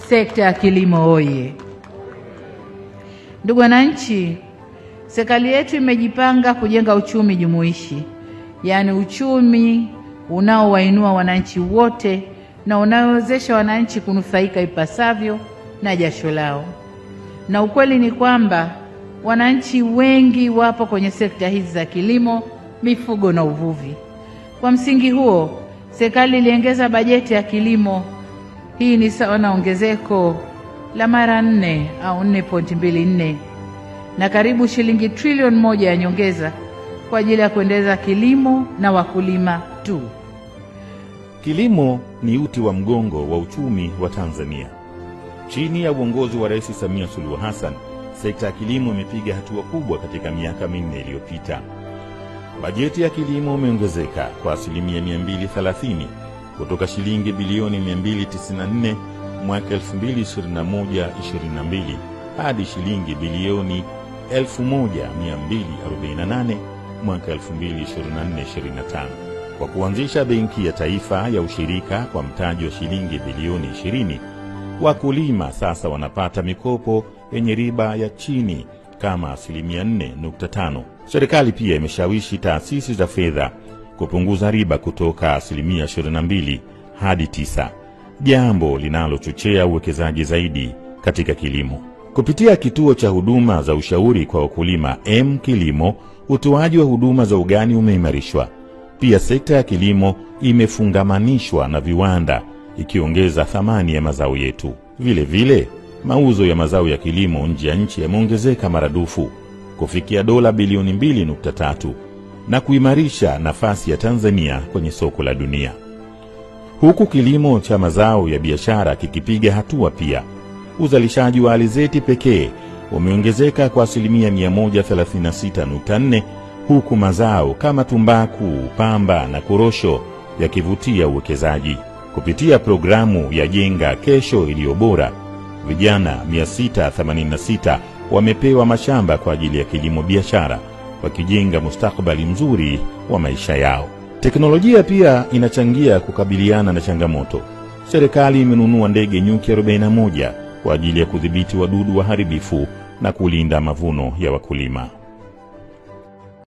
Sekta ya kilimo oye! Ndugu wananchi, serikali yetu imejipanga kujenga uchumi jumuishi, yaani uchumi unaowainua wananchi wote na unaowezesha wananchi kunufaika ipasavyo na jasho lao. Na ukweli ni kwamba wananchi wengi wapo kwenye sekta hizi za kilimo, mifugo na uvuvi. Kwa msingi huo, serikali iliongeza bajeti ya kilimo. Hii ni sawa na ongezeko la mara 4 au 4.24 na karibu shilingi 1 trilioni ya nyongeza kwa ajili ya kuendeleza kilimo na wakulima tu. Kilimo ni uti wa mgongo wa uchumi wa Tanzania. Chini ya uongozi wa Rais Samia Suluhu Hassan, sekta ya kilimo imepiga hatua kubwa katika miaka 4 iliyopita. Bajeti ya kilimo imeongezeka kwa asilimia 230 kutoka shilingi bilioni 294 mwaka 2021-22 hadi shilingi bilioni 1248 mwaka 2024-25 kwa kuanzisha benki ya taifa ya ushirika kwa mtaji wa shilingi bilioni 20. Wakulima sasa wanapata mikopo yenye riba ya chini kama 4.5. Serikali pia imeshawishi taasisi za fedha kupunguza riba kutoka 22 hadi 9, jambo linalochochea uwekezaji zaidi katika kilimo. Kupitia kituo cha huduma za ushauri kwa wakulima Kilimo, utoaji wa huduma za ugani umeimarishwa. Pia sekta ya kilimo imefungamanishwa na viwanda, ikiongeza thamani ya mazao yetu. Vile vile, mauzo ya mazao ya kilimo nje ya nchi yameongezeka maradufu kufikia dola bilioni 2.3 na kuimarisha nafasi ya Tanzania kwenye soko la dunia. Huku kilimo cha mazao ya biashara kikipiga hatua pia, uzalishaji wa alizeti pekee umeongezeka kwa asilimia 136.4, huku mazao kama tumbaku, pamba na korosho yakivutia uwekezaji. Kupitia programu ya Jenga Kesho Iliyo Bora, vijana 686 wamepewa mashamba kwa ajili ya kilimo biashara, wakijenga mustakabali mzuri wa maisha yao. Teknolojia pia inachangia kukabiliana na changamoto. Serikali imenunua ndege nyuki 41 kwa ajili ya kudhibiti wadudu waharibifu na kulinda mavuno ya wakulima.